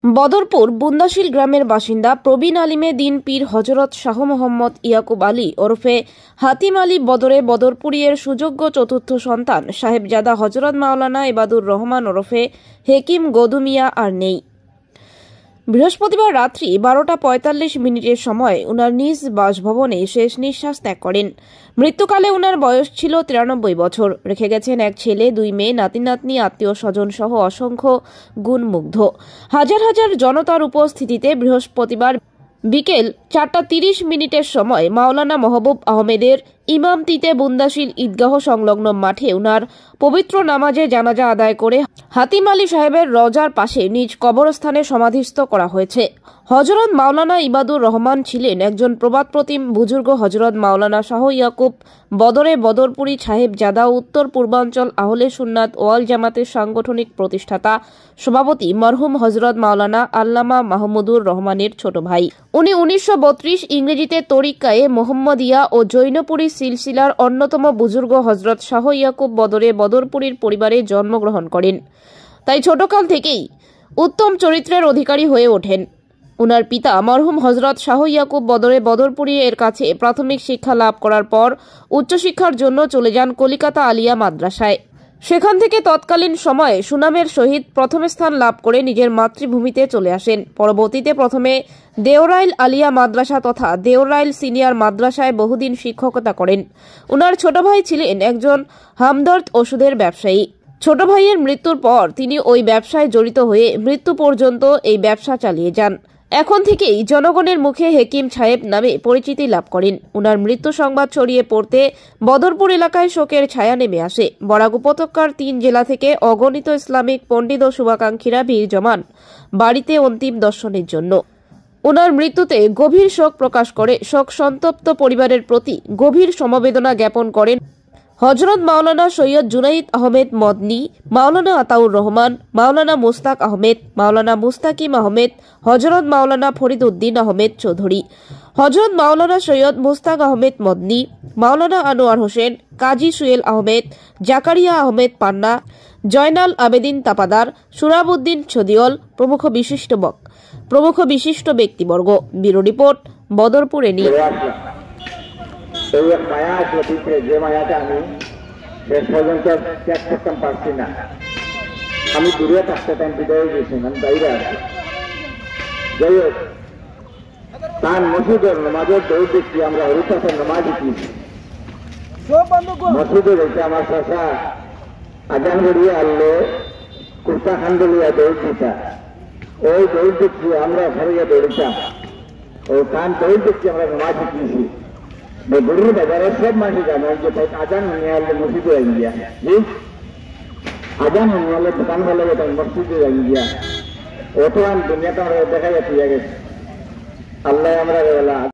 বদরপুর বুন্দাশিল গ্রামের বাসিন্দা প্রবীণ আলিমে দিন পীর হজরত শাহ মোহাম্মদ ইয়াকুব আলী ওরফে হাতিম আলী বদরে বদরপুরিয়ের সুযোগ্য চতুর্থ সন্তান সাহেবজাদা হজরত মাওলানা ইবাদুর রহমান ওরফে হেকিম গদুমিয়া আর নেই। বৃহস্পতিবার রাত্রি 12:45 সময় উনার নিজ বাসভবনে শেষ নিঃশ্বাস ত্যাগ করেন। মৃত্যুকালে উনার বয়স ছিল 93 বছর। রেখে গেছেন এক ছেলে, 2 মেয়ে, নাতি নাতনি, আত্মীয় স্বজন সহ অসংখ্য গুণমুগ্ধ হাজার হাজার জনতার উপস্থিতিতে বৃহস্পতিবার বিকেল 4:30 সময় মাওলানা মহবুব আহমেদের ইমামতিতে বুন্দাশিল ঈদগাহ সংলগ্ন মাঠে উনার পবিত্র নামাজে জানাজা আদায় করে হাতিম আলী সাহেবের রজার পাশে নিজ কবরস্থানে সমাধিস্থ করা হয়েছে। হজরত মাওলানা ইবাদুর রহমান ছিলেন একজন প্রবাদপ্রতিম বুজুর্গ। হজরত মাওলানা শাহ ইয়াকুব বদরে বদরপুরি সাহেবজাদা উত্তর পূর্বাঞ্চল আহলে সুন্নাত ওয়াল জামাতের সাংগঠনিক প্রতিষ্ঠাতা সভাপতি মরহুম হজরত মাওলানা আল্লামা মাহমুদুর রহমানের ছোট ভাই। উনি 1932 ইংরেজিতে তরিকায়ে মোহাম্মদিয়া ও জৈনপুরী সিলসিলার অন্যতম বুজুর্গ হজরত শাহ ইয়াকুব বদরে বদরপুরীর পরিবারে জন্মগ্রহণ করেন। তাই ছোটকাল থেকেই উত্তম চরিত্রের অধিকারী হয়ে ওঠেন। উনার পিতা মরহুম হজরত শাহ ইয়াকুব বদরে বদরপুরি এর কাছে প্রাথমিক শিক্ষা লাভ করার পর উচ্চশিক্ষার জন্য চলে যান কলিকাতা আলিয়া মাদ্রাসায়। সেখান থেকে তৎকালীন সময়ে সুনামের সহিত প্রথম স্থান লাভ করে নিজের মাতৃভূমিতে চলে আসেন। পরবর্তীতে প্রথমে দেওরাইল আলিয়া মাদ্রাসা তথা দেওরাইল সিনিয়র মাদ্রাসায় বহুদিন শিক্ষকতা করেন। উনার ছোট ভাই ছিলেন একজন হামদর্দ ওষুধের ব্যবসায়ী। ছোট ভাইয়ের মৃত্যুর পর তিনি ওই ব্যবসায় জড়িত হয়ে মৃত্যু পর্যন্ত এই ব্যবসা চালিয়ে যান। এখন থেকেই জনগণের মুখে হেকিম সাহেব নামে পরিচিতি লাভ করেন। উনার মৃত্যু সংবাদ ছড়িয়ে পড়তে বদরপুর এলাকায় শোকের ছায়া নেমে আসে। বরাক উপত্যকার 3 জেলা থেকে অগণিত ইসলামিক পণ্ডিত ও শুভাকাঙ্ক্ষীরা ভিড় জমান বাড়িতে অন্তিম দর্শনের জন্য। উনার মৃত্যুতে গভীর শোক প্রকাশ করে শোক সন্তপ্ত পরিবারের প্রতি গভীর সমবেদনা জ্ঞাপন করেন হজরত মাওলানা সৈয়দ জুনাইদ আহমেদ মদনী, মাওলানা আতাউর রহমান, মাওলানা মুস্তাক আহমেদ, মাওলানা মুস্তাকিম আহমেদ, হজরত মাওলানা ফরিদ উদ্দিন আহমেদ চৌধুরী, হজরত মাওলানা সৈয়দ মুস্তাক আহমেদ মদনী, মাওলানা আনোয়ার হোসেন, কাজী সুয়েল আহমেদ, জাকারিয়া আহমেদ পান্না, জয়নাল আবেদিন তাপাদার, সুরাবউদ্দিন ছদিওল প্রমুখ বিশিষ্ট ব্যক্তিবর্গ। Bureau report, Badarpur any. এই এক মায়া আছে ভিতরে, যে মায়াটা আমি শেষ পর্যন্ত ত্যাগ করতাম পারছি না। আমি দূরে থাকতাম, বিদায় গেছিলাম, বাইরে আসছি। যাই হোক, তার মসজিদের নামাজের দৌড় দেখছি, আমরা হরিপাশের নামাজ দিচ্ছি মসজিদে দেখছি। আমার চাষা আজান গড়িয়ে আনলে কুর্তা খান্ডলিয়া দৌড় দিতা, ওই দৌড় দেখছি আমরা ঘরে দৌড়িতাম। ওই কান দৌড় দেখছি আমরা নামাজ দিচ্ছি। বদরুর বাজারে সব মানুষ জানে যে আজান হয়ে আনলে মসজিদে আইন গিয়া, আজান হয়ে আনলে দোকান ভালো মসজিদে আইন গিয়া। ও তো দুনিয়াটা আমরা দেখা যাচ্ছে আল্লাহ আমরা